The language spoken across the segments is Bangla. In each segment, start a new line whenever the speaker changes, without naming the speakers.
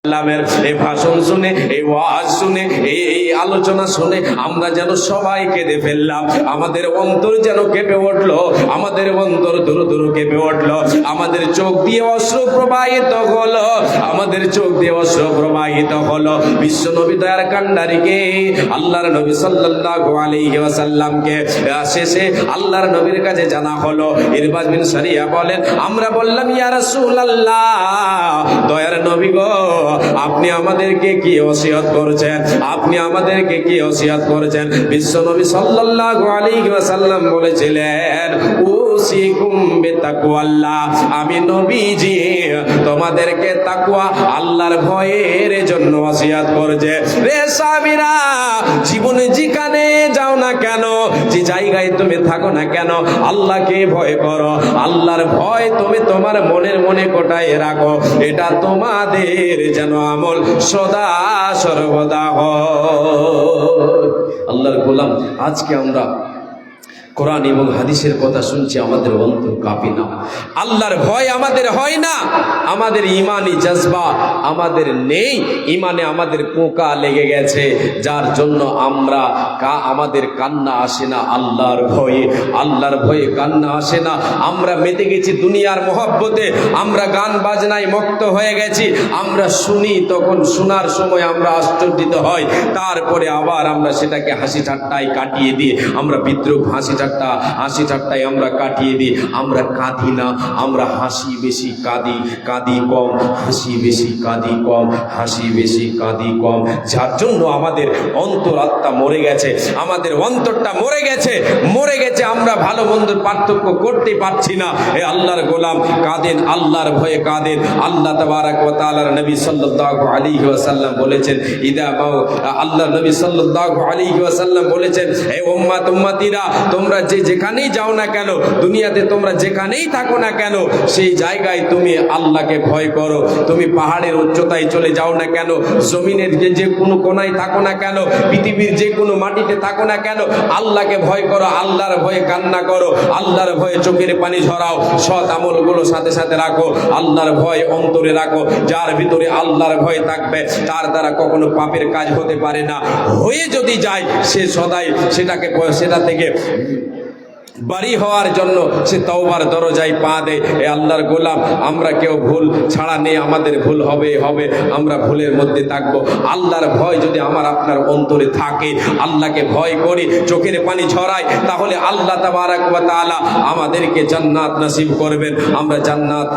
এই ভাষণ শুনে, এই ওয়াজ শুনে, এই আলোচনা শুনে আমরা যেন সবাই কেঁদে ফেললাম। আমাদের অন্তর যেন কেঁপে উঠলো, আমাদের অন্তর ধুরু ধুরু কেঁপে উঠলো, আমাদের চোখ দিয়ে অশ্রু প্রবাহিত হলো, আমাদের চোখ দিয়ে অশ্রু প্রবাহিত হলো। বিশ্ব নবী দয়ার কান্ডারিকে, আল্লাহর নবী সাল্লাল্লাহু আলাইহি ওয়াসাল্লামকে শেষে আল্লাহর নবীর কাছে জানা হলো। ইরবাদ বিন সারিয়া বলেন, আমরা বললাম ইয়া রাসূলুল্লাহ, দয়ার নবী গো, আপনি আমাদেরকে কি ওসিয়ত করেছেন, আপনি আমাদেরকে কি ওসিয়ত করেছেন? বিশ্বনবী সাল্লাল্লাহু আলাইহি ওয়াসাল্লাম বলেছিলেন, উসিকুম বিতাকওয়াল্লাহ, আমি নবীজি তোমাদেরকে তাকওয়া আল্লাহর ভয়ের জন্য ওসিয়ত করেছে। রে সাহাবীরা, জীবনে যেখানে যাও না কেন, যে জায়গায় তুমি থাকো না কেন, আল্লাহকে ভয় করো। আল্লাহর ভয় তুমি তোমার মনের মনে কোটায় রাখো। এটা তোমাদের যেন আমল সদা সর্বদা হয়। আল্লাহর গোলাম, আজকে আমরা কোরআন এবং হাদিসের কথা শুনছি, আমাদের অন্তর কাঁপে না। আল্লাহর ভয় আমাদের হয় না, আমাদের ইমানি জজবা আমাদের নেই, ইমানে আমাদের পোকা লেগে গেছে, যার জন্য আমাদের কান্না আসে না আল্লাহর ভয়ে। আল্লাহর ভয়ে কান্না আসে না। আমরা মেতে গেছি দুনিয়ার মহব্বতে, আমরা গান বাজনায় মক্ত হয়ে গেছি। আমরা শুনি, তখন শোনার সময় আমরা আশ্চর্যিত হই, তারপরে আবার আমরা সেটাকে হাসি ঠাট্টায় কাটিয়ে দিই। আমরা বিদ্রুপ হাসি ঠাট্টায় আমরা কাটিয়ে দিই। আমরা কাঁদি না, আমরা হাসি বেশি কাঁদি, কাঁদি কম, হাসি বেশি কাঁদি কম, হাসি বেশি কাঁদি কম। যার জন্য আমাদের অন্তরাত্মা মরে গেছে, আমাদের অন্তরটা মরে গেছে। আমরা ভালো মন্দের পার্থক্য করতে পারছি না। এ আল্লাহর গোলাম, কাঁদেন, আল্লাহর ভয়ে কাঁদেন। আল্লাহ তাবারাক ওয়া তাআলার নবী সাল্লাল্লাহু আলাইহি ওয়াসাল্লাম বলেছেন, আল্লাহর নবী সাল্লাল্লাহু আলাইহি ওয়াসাল্লাম বলেছেন, হে উম্মতিরা, তোমরা যেখানেই যাও না কেন, দুনিয়াতে তোমরা যেখানেই থাকো না কেন, সেই জায়গায় তুমি আল্লাহকে ভয় করো। তুমি পাহাড়ের উচ্চতায় চলে যাও না কেন, জমিনের যে কোনো কোনায় থাকো না কেন, পৃথিবীর যে কোনো মাটিতে থাকো না কেন, আল্লাহকে ভয় করো, আল্লাহর ভয়ে কান্না করো, আল্লাহর ভয়ে চোখের পানি ঝরাও, সৎ আমলগুলো সাথে সাথে রাখো, আল্লাহর ভয় অন্তরে রাখো। যার ভিতরে আল্লাহর ভয় থাকবে, তার দ্বারা কখনো পাপের কাজ হতে পারে না। হয়ে যদি যায়, সে সদাই সেটা থেকে বাড়ি হওয়ার জন্য সে তওবার দরজায় পা দেয়। এ আল্লাহর গোলাম, আমরা কেউ ভুল ছাড়া নেই, আমাদের ভুল হবে, আমরা ভুলের মধ্যে থাকবো। আল্লাহর ভয় যদি আমার আপনার অন্তরে থাকে, আল্লাহকে ভয় করি, চোখের পানি ঝরাই, তাহলে আল্লাহ তাবারাক ওয়া তাআলা আমাদেরকে জান্নাত নসিব করবেন। আমরা জান্নাত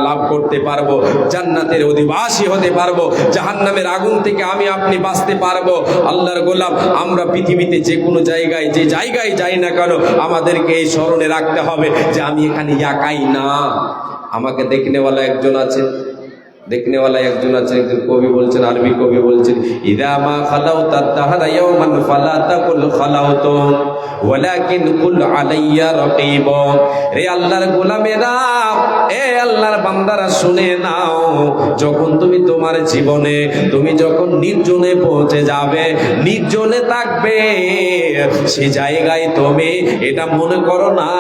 লাভ করতে পারবো, জান্নাতের অধিবাসী হতে পারবো, জাহান্নামের আগুন থেকে আমি আপনি বাঁচতে পারবো। আল্লাহর গোলাম, আমরা পৃথিবীতে যে কোনো জায়গায়, যে জায়গায় যাই না কেন, আমাদেরকে এই স্মরণে রাখতে হবে যে আমি এখানে একাই না, আমাকে দেখনেওয়ালা একজন আছে। একজন কবি বলছেন, আরবি কবি বলছেন, ইদা মা খালাউতা দাহরা ইয়াওমান ফালা তাকুল খালাউতু ওয়ালাকিন কুল আলাইয়া রাকিব। রে আল্লাহর গোলামেরা, এ আল্লাহর বান্দারা, শুনে নাও, যখন তুমি তোমার জীবনে তুমি যখন নির্জনে পৌঁছে যাবে, নির্জনে থাকবে, সেই জায়গায় তুমি এটা মনে করো না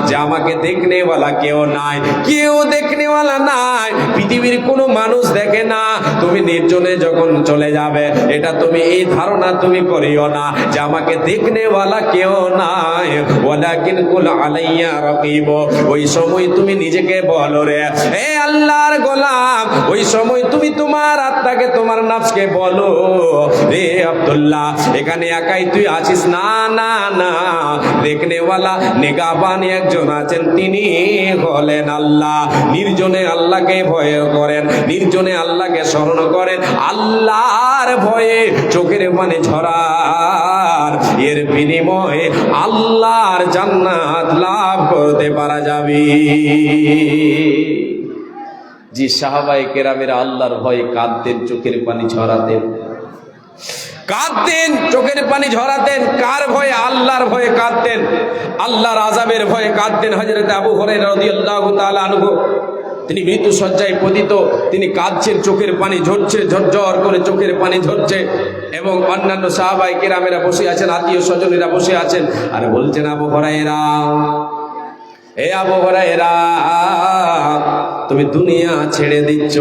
যে আমাকে দেখনেওয়ালা কেউ নাই, কেউ দেখনেওয়ালা নাই, পৃথিবীর কোনো মানুষ দেখে না। তুমি নির্জনে যখন চলে যাবে, এটা তুমি এই ধারণা তুমি করিও না যে আমাকে দেখনেওয়ালা কেউ নাই, ওয়ালাকিন কুল আলাইয়া রাকিব। ওই সময় তুমি নিজেকে বলো, রে হে আল্লাহর গোলাম, ওই সময় তুমি তোমার আত্মাকে, তোমার নফসকে বলো, রে আব্দুল্লাহ, এখানে একাই তুই আছিস না, না না, দেখনেওয়ালা নিগাহবান একজন আছেন, তিনি হলেন আল্লাহ। নির্জনে আল্লাহকে ভয় করেন, নির্জনে আল্লাহকে স্মরণ করেন, আল্লাহর ভয়ে চোখের পানি ঝরার, এর বিনিময়ে আল্লাহর জান্নাত লাভ করতে পারা যাবে। জি, সাহাবায়ে কেরামেরা আল্লাহর ভয়ে কাঁদতেন, চোখের পানি ঝরাতেন, কাঁদতেন, চোখের পানি ঝরাতেন। কার ভয়ে? আল্লাহর ভয়ে কাঁদতেন, আল্লাহর আযাবের ভয়ে কাঁদতেন। হযরত আবু হুরায়রা রাদিয়াল্লাহু তাআলা আনহু, তিনি মৃত্যু শয্যায় পতিত, তিনি কাঁদছেন, চোখের পানি ঝরছে, ঝরঝর করে চোখের পানি ঝরছে, এবং অন্যান্য সাহাবায়ে কেরামেরা বসে আছেন, আত্মীয় স্বজনেরা বসে আছেন, আর বলছেন, আবু হুরায়রা, হে আবু হুরায়রা, তুমি দুনিয়া ছেড়ে দিচ্ছ,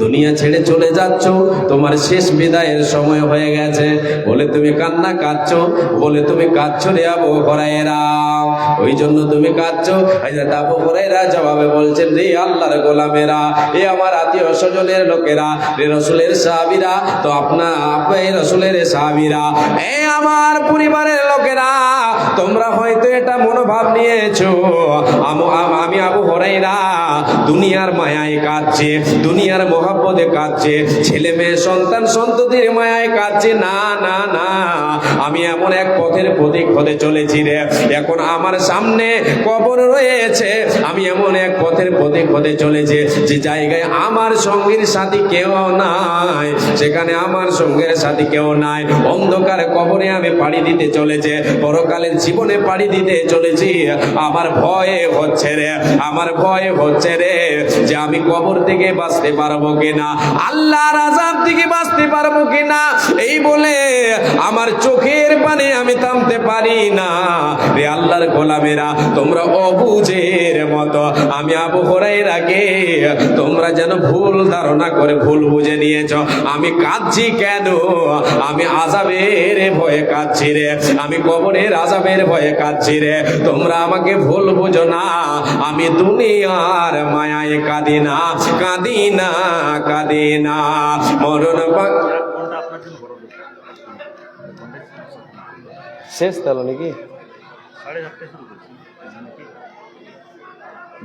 দুনিয়া ছেড়ে চলে যাচ্ছ, তোমার শেষ বিদায়ের সময় হয়ে গেছে বলে তুমি কান্না কাঁদছো, বলে তুমি কাঁদছো রে আবু হুরায়রা, ওই জন্য তুমি কাঁদছো। হযরত আবু হুরায়রা জবাবে বলছেন, রে আল্লাহর গোলামেরা, এ আমার আত্মীয় স্বজনের লোকেরা, রে রাসূলের সাহাবীরা, তো আপনি রাসূলের সাহাবীরা, এ আমার পরিবারের লোকেরা, তোমরা হয়তো এটা মনোভাব নিয়েছো আমি আবু হুরায়রা দুনিয়ার মায়ায় কাঁদছে, দুনিয়ার মহব্বতে কাঁদছে, ছেলে মেয়ে সন্তান সন্ততির মায়ায় কাঁদছে। না না না, আমি এমন এক পথের প্রতীক হতে চলেছি রে, এখন আমার সামনে কবর রয়েছে, আমি এমন এক পথের প্রতীক হতে চলেছে যে জায়গায় আমার সঙ্গীর সাথী কেউ নাই, সেখানে আমার সঙ্গের সাথী কেউ নাই, অন্ধকার কবরে আমি পাড়ি দিতে চলেছে, পরকালের জীবনে পাড়ি দিতে চলেছি। আমার ভয় হচ্ছে রে, আমার ভয় হচ্ছে রে যে আমি কবর থেকে বাঁচতে পারবো কিনা, আল্লাহর আযাব থেকে বাঁচতে পারবো কিনা, এই বলে আমার চোখের পানি আমি থামতে পারি না। রে আল্লাহর গোলামেরা, তোমরা অবুঝের মতো আমি আবু হুরায়রাকে তোমরা যেন ভুল ধারণা করে ভুল বুঝে নিয়েছো। আমি কাঁদছি কেন? আমি আযাবের ভয়ে কাঁদছি রে, আমি কবরের আযাবের ভয়ে কাঁদছি রে, তোমরা আমাকে ভুল বুঝো না, আমি দুনিয়ার মায়ায় কাঁদি না, কাঁদি না, কাঁদি না। মরণ শেষ তাহলে নাকি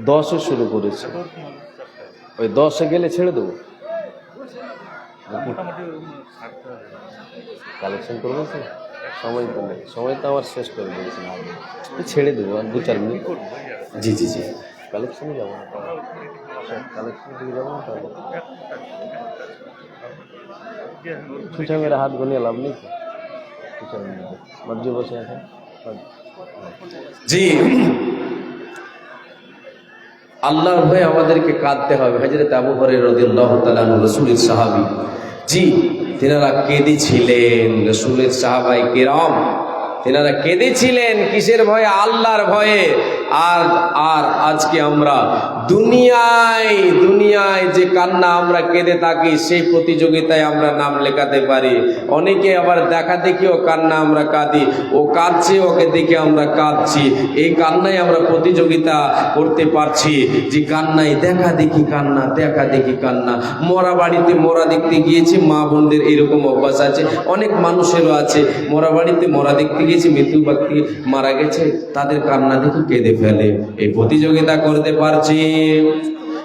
10-এ শুরু করেছে, ওই 10-এ গেলে ছেড়ে দেবো, কালেকশন করবো তো, সময় তো নেই, সময় তো আমার শেষ করে দিয়েছিল, ছেড়ে দেবো আর 2-4 মিনিট। জি জি জি, কালেকশনে যাবো না, কালেকশন দিকে যাবো না, তাহলে ছুটে মেরে হাত গনিয়ে লাভ নেই তো, 2-4 মিনিট মর্জি বসে এখন। জি, আল্লাহর ভয়ে আমাদেরকে কাঁদতে হবে। হযরত আবু হুরায়রা রাদিয়াল্লাহু তাআলা আনহু রাসূলের সাহাবী, জি, তিনারা কেঁদেছিলেন, রাসূলের সাহাবায়ে কিরাম তিনারা কেঁদেছিলেন কিসের ভয়ে? আল্লাহর ভয়ে। আর আর আজকে আমরা দুনিয়ায় দুনিয়ায় যে কান্না আমরা কেঁদে থাকি, সেই প্রতিযোগিতায় আমরা নাম লেখাতে পারি। অনেকে আবার দেখা দেখিও কান্না আমরা কাঁদি, ও কাঁদছে ওকে দেখে আমরা কাঁদছি, এই কান্নায় আমরা প্রতিযোগিতা করতে পারছি, যে কান্নায় দেখা দেখি কান্না, দেখা দেখি কান্না। মরা বাড়িতে মরা দেখতে গিয়েছি, মা বোনদের এরকম অভ্যাস আছে, অনেক মানুষেরও আছে, মরা বাড়িতে মরা দেখতে গিয়েছি, মৃত্যু ব্যক্তি মারা গেছে, তাদের কান্না দেখে কেঁদে ফেলে। এই প্রতিযোগিতা করতে পারছি,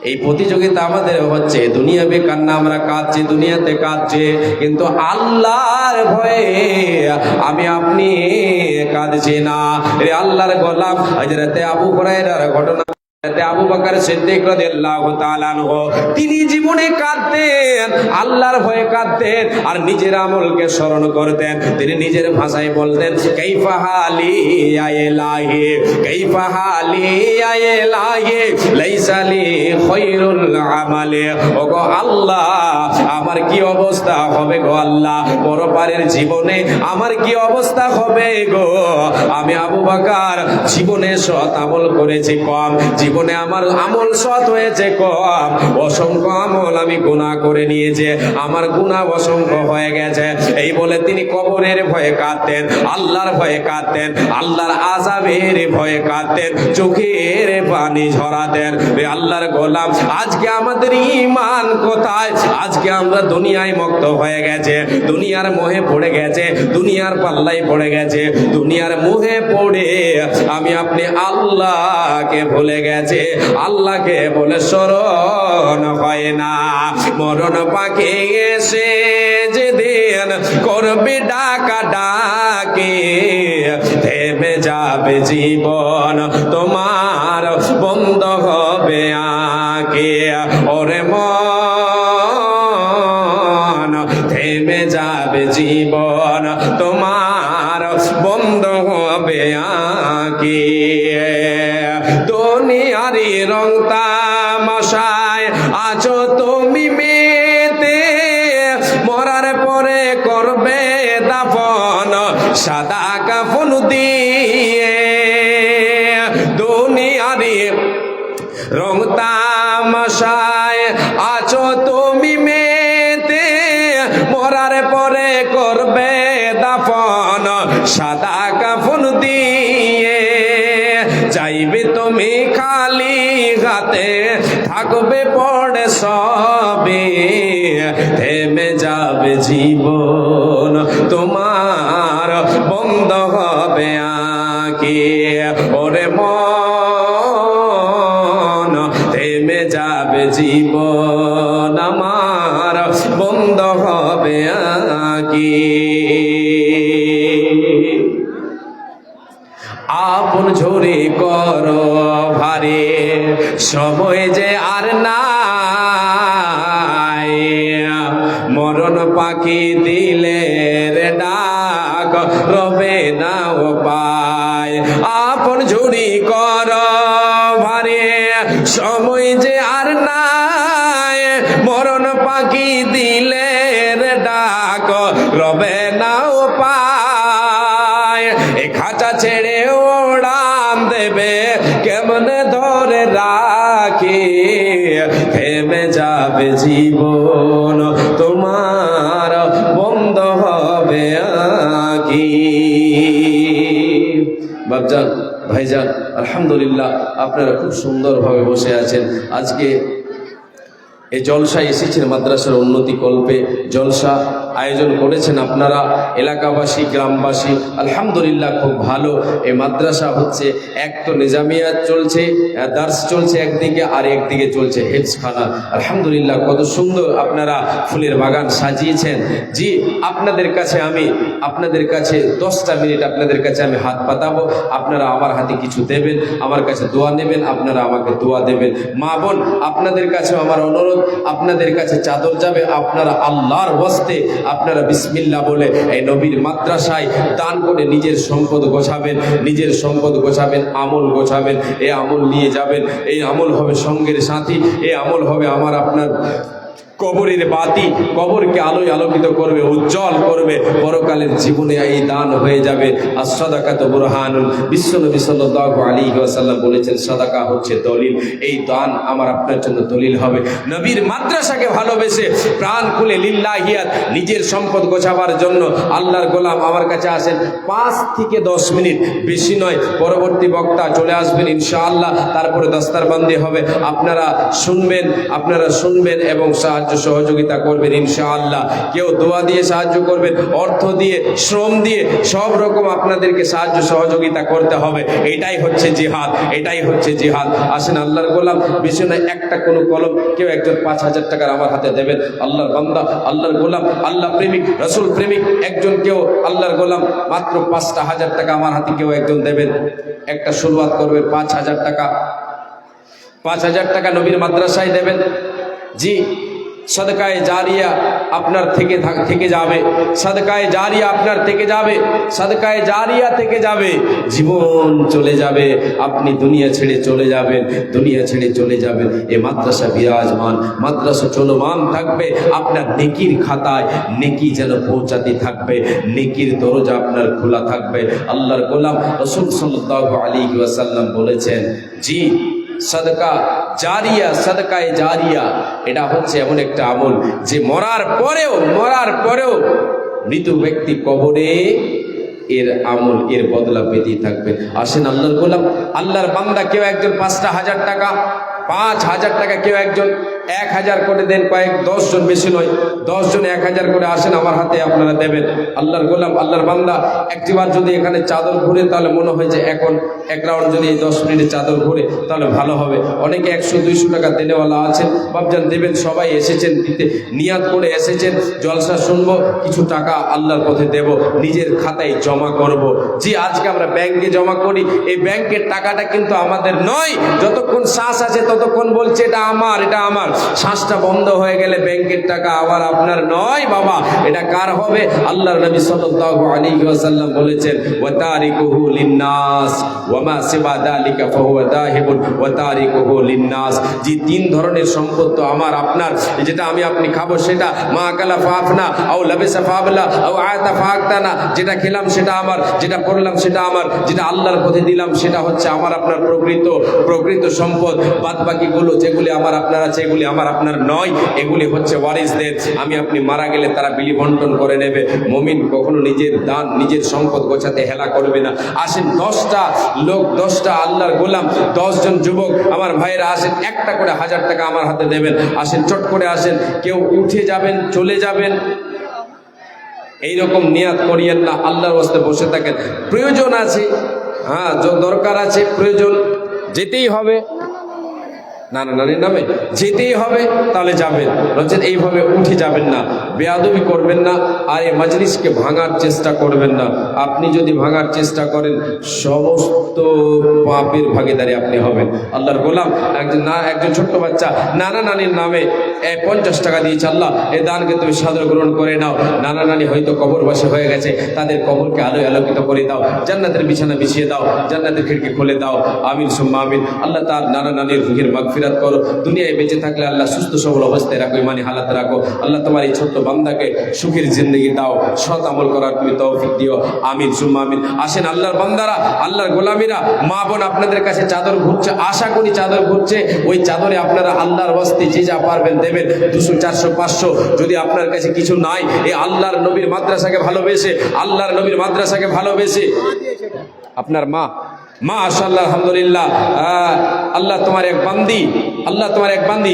এই প্রতিযোগিতা আমাদের হচ্ছে। দুনিয়াবে কান্না আমরা কাঁদছি, দুনিয়াতে কাঁদছে, কিন্তু আল্লাহর ভয়ে আমি আপনি কাঁদছি না। রে আল্লাহর গোলাম, হযরত আবু হুরায়রার ঘটনা, আবু বকর সিদ্দিক রাদিয়াল্লাহু তাআলা আনহু, তিনি জীবনে কাঁদতেন, আল্লাহর ভয়ে কাঁদতেন, আর নিজের আমলকে স্মরণ করতেন। তিনি নিজের ভাষায় বলতেন, কাইফা হালি ইয়া ইলাহি, কাইফা হালি ইয়া ইলাহি, লাইসা লি খায়রুল আমালি। ওগো আল্লাহ, আমার কি অবস্থা হবে গো আল্লাহ, পরপারের জীবনে আমার কি অবস্থা হবে গো। আমি আবু বকর জীবনে সৎ আমল করেছি কম, জীবনে আমার আমল সৎ হয়েছে কম, অসংখ্য আমল আমি গুনাহ করে নিয়েছি, আমার গুনাহ অসংখ্য হয়ে গেছে। এই বলে তিনি কবরের ভয়ে কাঁদতেন, আল্লাহর ভয়ে কাঁদতেন, আল্লাহর আযাবের ভয়ে কাঁদতেন, চোখের পানি ঝরাতেন। রে আল্লাহর গোলাম, আজকে আমাদের ঈমান কোথায়? আজকে আমরা দুনিয়ায় মক্ত হয়ে গেছে, দুনিয়ার মোহে পড়ে গেছে, দুনিয়ার পাল্লায় পড়ে গেছে, দুনিয়ার মোহে পড়ে আমি আপনি আল্লাহকে ভুলে গেছে, আল্লাহকে বলে স্মরণ হয় না। মরণ পাকে এসে যেদিন করবে ডাকা ডাকে, থেমে যাবে জীবন, তোমার বন্ধ হবে আঁকে। ওরে মন, থেমে যাবে জীবন, তোমার বন্ধ হবে আঁকে। দুনিয়ারি রং তামাশায় আছো তুমি মেতে, মরার পরে করবে দাফন সাদা কাফন দিয়ে। দুনিয়ারি রং তামাশায় থাকবে পড়ে সবে, থেমে যাবে জীবন তোমার, বন্ধ হবে আঁকি। ওরে মন, থেমে যাবে জীবন আমার, বন্ধ হবে আঁকি। আপন ঝরে করো ভারে, সময় যে আর নাই, মরণ পাখি দিলে রে ডাক, রবে না উপায়। আপন ঝুরি করো ভারে, সময় যে আর নাই, মরণ পাখি দিলে রে ডাক, রবে না উপায়। এ খাঁচা ছেড়ে ওড়ান দেবে, কেমনে ধরে রাখি, থেমে যাবে জীবন তোমার, বন্ধ হবে আঁকি। বাপজান, ভাইজান, আলহামদুলিল্লাহ আপনারা খুব সুন্দরভাবে বসে আছেন। আজকে এই জলসায় এসেছেন মাদ্রাসার উন্নতি কল্পে, জলসা আয়োজন করেছেন আপনারা এলাকাবাসী, গ্রামবাসী। আলহামদুলিল্লাহ খুব ভালো। এই মাদ্রাসা হচ্ছে এক তো নিজামিয়া চলছে, দার্স চলছে একদিকে, আর একদিকে চলছে হেফজখানা। আলহামদুলিল্লাহ কত সুন্দর আপনারা ফুলের বাগান সাজিয়েছেন। জি, আপনাদের কাছে 10টা মিনিট আপনাদের কাছে আমি হাত পাতাবো, আপনারা আমার হাতে কিছু দেবেন, আমার কাছে দোয়া নেবেন, আপনারা আমাকে দোয়া দেবেন। মা বোন, আপনাদের কাছে আমার অনুরোধ, আপনাদের কাছে চাদর যাবে, আপনারা আল্লাহর ওয়াস্তে আপনারা বিসমিল্লাহ বলে এই নবীর মাদ্রাসায় দান করে নিজের সম্পদ গোছাবেন, আমল গোছাবেন। এই আমল নিয়ে যাবেন, এই আমল হবে সঙ্গের সাথী, এই আমল হবে আমার আপনার কবরের বাতি, কবরকে আলোয় আলোকিত করবে, উজ্জ্বল করবে। পরকালের জীবনে এই দান হয়ে যাবে। আর সাদাকাত বুরহানুন, বিশ্বনবী সাল্লাল্লাহু আলাইহি ওয়াসাল্লাম বলেছেন সাদাকা হচ্ছে দলিল। এই দান আমার আপনার জন্য দলিল হবে। নবীর মাদ্রাসাকে ভালোবেসে প্রাণ খুলে লিল্লাহিয়াত নিজের সম্পদ গোছাবার জন্য আল্লাহর গোলাম আমার কাছে আসেন। 5 থেকে 10 মিনিট, বেশি নয়। পরবর্তী বক্তা চলে আসবেন ইনশাআল্লাহ, তারপরে দস্তারবন্দি হবে। আপনারা শুনবেন এবং সহযোগিতা করবেন ইনশাআল্লাহ। কেউ দোয়া দিয়ে সাহায্য করবেন, অর্থ দিয়ে, শ্রম দিয়ে, সব রকম আপনাদেরকে সাহায্য সহযোগিতা করতে হবে। এটাই হচ্ছে জিহাদ। আসেন আল্লাহর গোলাম, বেশি নয়, একটা কোনো কলম, কেউ একজন 5,000 টাকার আমার হাতে দেবেন। আল্লাহর বান্দা, আল্লাহর গোলাম, আল্লাহ প্রেমিক, রাসূল প্রেমিক একজন, কেউ আল্লাহর গোলাম, মাত্র 5,000 টাকা আমার হাতে কেউ একজন দেবেন। একটা শুরুয়াত করবেন 5,000 টাকা, 5,000 টাকা নবীর মাদ্রাসায় দেবেন। জি, সদকায়ে জারিয়া আপনার থেকে যাবে, সদকায়ে জারিয়া আপনার থেকে যাবে, সদকায়ে জারিয়া থেকে যাবে। জীবন চলে যাবে, আপনি দুনিয়া ছেড়ে চলে যাবেন। এই মাদ্রাসা বিরাজমান, মাদ্রাসা চলমান থাকবে। আপনার নেকির খাতায় নেকি যেন পৌঁছাতে থাকবে, নেকির দরজা আপনার খোলা থাকবে। আল্লাহর গোলাম রাসূল সাল্লাল্লাহু আলাইহি ওয়াসাল্লাম বলেছেন, জি, সাদকায়ে জারিয়া এটা হচ্ছে এমন একটা আমল যে মরার পরেও মৃত ব্যক্তি কবরে এর আমল, এর বদলা পেতেই থাকবে। আসেন আল্লাহর গোলাম, আল্লাহর বান্দা, কেউ একজন 5,000 টাকা, 5,000 টাকা, কেউ একজন 1,000 করে দেন। 10 জন, বেশি নয়, 10 জন 1,000 করে আসেন আমার হাতে, আপনারা দেবেন। আল্লাহর গোলাম, আল্লাহর বান্দা, একটিবার যদি এখানে চাদর ঘুরে তাহলে মনে হয় যে এখন এক রাউন্ড যদি এই 10 মিনিটে চাদর ঘুরে তাহলে ভালো হবে। অনেকে 100-200 টাকা দেনেওয়ালা আছেন, বাপজান দেবেন। সবাই এসেছেন দিতে, নিয়াত করে এসেছেন, জলসা শুনবো, কিছু টাকা আল্লাহর পথে দেব, নিজের খাতায় জমা করব। জি, আজকে আমরা ব্যাংকে জমা করি, এই ব্যাংকের টাকাটা কিন্তু আমাদের নয়। যতক্ষণ শ্বাস আছে ততক্ষণ বলছে এটা আমার, এটা আমার। শ্বাসটা বন্ধ হয়ে গেলে ব্যাংকের টাকা আবার আপনার নয় বাবা, এটা কার হবে? আল্লাহর নবী সাল্লাল্লাহু আলাইহি ওয়াসাল্লাম বলেছেন, ওয়া তারিকুহু লিন-নাস ওয়া মা সিওয়া যালিকা ফাহুয়া দাহিবুন ওয়া তারিকুহু লিন-নাস। যে 3 ধরনের সম্পদ তো আমার আপনার, যেটা আমি আপনি খাবো সেটা, মা আকালা ফাফনা আও লাবিসা ফাবলা আও আয়াতা ফাকতানা, যেটা খেলাম সেটা আমার, যেটা পড়লাম সেটা আমার, যেটা আল্লাহর পথে দিলাম সেটা হচ্ছে আমার আপনার প্রকৃত সম্পদ। বাদ বাকিগুলো যেগুলি আমার আপনার আছে এগুলি আমার আপনার নয়, এগুলি হচ্ছে ওয়ারিসদের। আমি আপনি মারা গেলে তারা বিলি বন্টন করে নেবে। মুমিন কখনো নিজের দান, নিজের সম্পদ গোছাতে হেলা করবে না। আসেন 10টা লোক, 10টা আল্লাহর গোলাম, 10 জন যুবক আমার ভাইরা আসেন, একটা করে 1000 টাকা আমার হাতে দেবেন। আসেন, চট করে আসেন, কেউ উঠে যাবেন, চলে যাবেন, এইরকম নিয়াত করিয়েন না। আল্লাহর ওয়াস্তে বসে থাকেন। প্রয়োজন আছে, হ্যাঁ, দরকার আছে, প্রয়োজন, যেতেই হবে, নানা নানির নামে যেতেই হবে, তাহলে যাবেন। বলছেন এইভাবে উঠে যাবেন না, বেয়াদবি করবেন না, আর এই মজলিসকে ভাঙার চেষ্টা করবেন না। আপনি যদি ভাঙার চেষ্টা করেন, সমস্ত পাপের ভাগীদারি আপনি হবেন। আল্লাহর গোলাম একজন ছোট্ট বাচ্চা নানা নানির নামে 50 টাকা দিয়েছে, আল্লাহ এই দানকে তুমি সাদর গ্রহণ করে নাও। নানা নানি হয়তো কবরবাসী হয়ে গেছে, তাদের কবরকে আলোয় আলোকিত করে দাও, জান্নাতের বিছানা বিছিয়ে দাও, জান্নাতের খিড়কি খুলে দাও। আমিন সুম্মা আমিন। আল্লাহ তার নানা নানির রুহের মাগফিরাত করো। দুনিয়ায় বেঁচে থাকলে আল্লাহ সুস্থ সবল অবস্থায় রাখো, ইমানি হালাত রাখো। আল্লাহ তোমার এই ছোট্ট বান্দাকে সুখের জিন্দগি দাও, সৎ আমল করার তুমি তৌফিক দিও। আমিন সুম্মা আমিন। আসেন আল্লাহর বান্দারা, আল্লাহর গোলামীরা, মা বোন আপনাদের কাছে চাদর ঘুরছে, আশা করি চাদর ঘুরছে। ওই চাদরে আপনারা আল্লাহর ওয়াস্তে যে যা পারবেন দেবেন, 200, 400, 500। যদি আপনার কাছে কিছু নাই, এই আল্লাহর নবীর মাদ্রাসাকে ভালোবেসে, আল্লাহর নবীর মাদ্রাসাকে ভালোবেসে, আপনার মা মাশাআল্লাহ, আলহামদুলিল্লাহ, আল্লাহ তোমার এক বান্দি, আল্লাহ তোমার এক বান্দি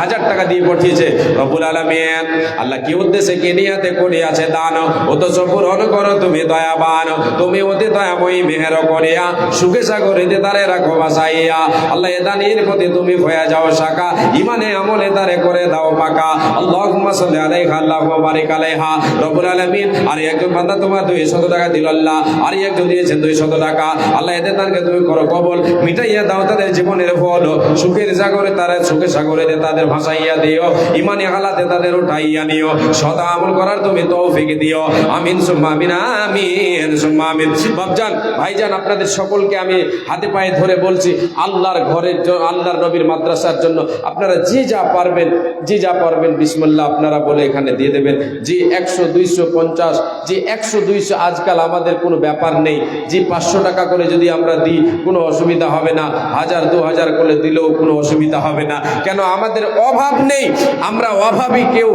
1000 টাকা দিয়ে পাঠিয়েছে। রব্বুল আলামিন, আল্লাহ কি উদ্দেশ্যে কে নিয়াতে করিয়াছে দান, অথচ পূরণ করো তুমি দয়াবান। তুমি অতি দয়াময়ী মেহের করিয়া, সুখে সাগরে তারে রাখো বাসাইয়া। আল্লাহ এ দানের প্রতি তুমি হয়ে যাও শাখা, ইমানে আমলে তারে করে দাও পাকা। আল্লাহুম্মা সাল্লি আলাইহা আল্লাহুম্মা বারিক আলাইহা। রব্বুল আলামিন, আর একজন বান্দা তোমার 200 টাকা দিল আল্লাহ, আর একজন দিয়েছেন 200 টাকা। আল্লাহ এদের দানকে তুমি করো কবল, মিটাইয়া দাও তাদের জীবনের ফল, সুখের সাগরে তারা সুখে সাগরে তাদের ভাসাইয়া দিও, ইমানি হালাতে তাদের উঠাইয়া নিও, সদা আমল করার তুমি তৌফিক দিও। আমিন সুম্মা আমিন, আমিন সুম্মা আমিন। বাপজান, ভাইজান, আপনাদের সকলকে আমি হাতে পায়ে ধরে বলছি, আল্লাহর ঘরের জন্য, আল্লাহর নবীর মাদ্রাসার জন্য আপনারা যে যা পারবেন, যে যা পারবেন বিসমিল্লাহ আপনারা বলে এখানে দিয়ে দেবেন। যে 100, 200, 50, যে 100, 200 আজকাল আমাদের কোনো ব্যাপার নেই। যে 500 টাকা করে যদি আমরা দিই, কোনো অসুবিধা হবে না। 1000, 2000 করে দিলেও কোনো অসুবিধা হবে না। কেন? আমাদের অভাব নেই, আমরা অভাবী কেউ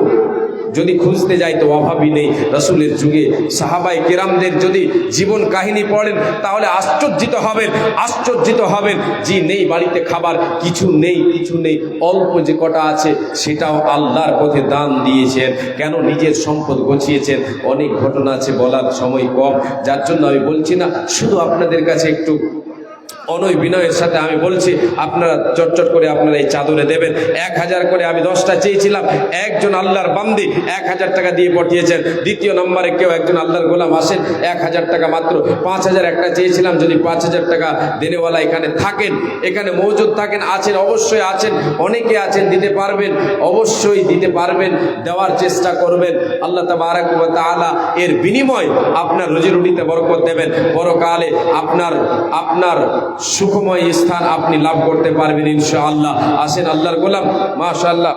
যদি খুঁজতে যাই তো অভাবই নেই। রাসূলের যুগে সাহাবায়ে কেরামদের যদি জীবন কাহিনী পড়েন তাহলে আশ্চর্যিত হবেন, আশ্চর্যিত হবেন। যে নেই বাড়িতে খাবার, কিছু নেই, কিছু নেই, অল্প যে কটা আছে সেটাও আল্লাহর পথে দান দিয়েছেন। কেন? নিজের সম্পদ গছিয়েছেন। অনেক ঘটনা আছে, বলার সময় কম, যার জন্য আমি বলছি না। শুধু আপনাদের কাছে একটু অনয় বিনয়ের সাথে আমি বলছি, আপনারা চটচট করে আপনারা এই চাদরে দেবেন। 1000 করে আমি 10টা চেয়েছিলাম, একজন আল্লাহর বান্দি 1000 টাকা দিয়ে পাঠিয়েছেন। দ্বিতীয় নম্বরে কেউ একজন আল্লাহর গোলাম আসেন, 1000 টাকা মাত্র। 5000 একটা চেয়েছিলাম, যদি 5000 টাকা দেনেওয়ালা এখানে থাকেন, এখানে মজুদ থাকেন, আছেন, অবশ্যই আছেন, অনেকে আছেন, দিতে পারবেন, অবশ্যই দিতে পারবেন, দেওয়ার চেষ্টা করবেন। আল্লাহ তাবারাক ওয়া তাআলা এর বিনিময় আপনার রুজি রুটিতে বরকত দেবেন। পরকালে আপনার সুখময় স্থান আপনি লাভ করতে পারবেন ইনশাআল্লাহ। আসেন আল্লাহর গোলাম, মাশাআল্লাহ।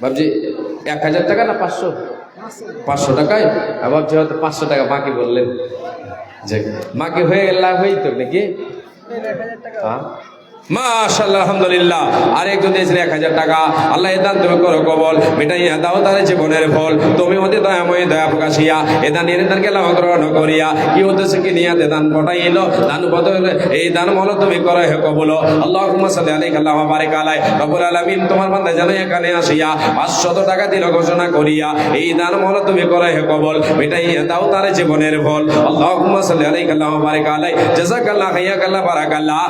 ভাবছি 1000 টাকা না 500? 500 টাকায় ভাবছি হয়তো 500 টাকা বাকি বললেন, যে বাকি হয়ে গেল, লাভ হই তো নাকি? হ্যাঁ, মাশাআল্লাহ, আলহামদুলিল্লাহ। আরেকজন দিয়েছেন 1000 টাকা। আল্লাহ এ দান তুমি করো কবল, মিটাইয়া দাও তার জীবনের ফল, তুমি অতি দয়াময় দয়া প্রকাশিয়া। এ দানকে লাভ গ্রহণ করিয়া, কি উদ্দেশ্যে কি নিয়া দান পাঠাইল, দান বদলে এই দান মল তুমি করো হে কবুল। আল্লাহুম্মা সাল্লি আলাইহি আল্লাহুম্মা বারিক আলাই। রব্বুল আলামিন, তোমার বান্দা যেন এখানে আসিয়া 500 টাকা দিল ঘোষণা করিয়া, এই দান মল তুমি করো হে কবল, মিটাইয়া দাও তার জীবনের ফল। আল্লাহুম্মা সাল্লি আলাইহি আল্লাহুম্মা বারিক আলাই। জাযাকাল্লাহ খাইয়াকাল্লাহ বারাকাল্লাহ।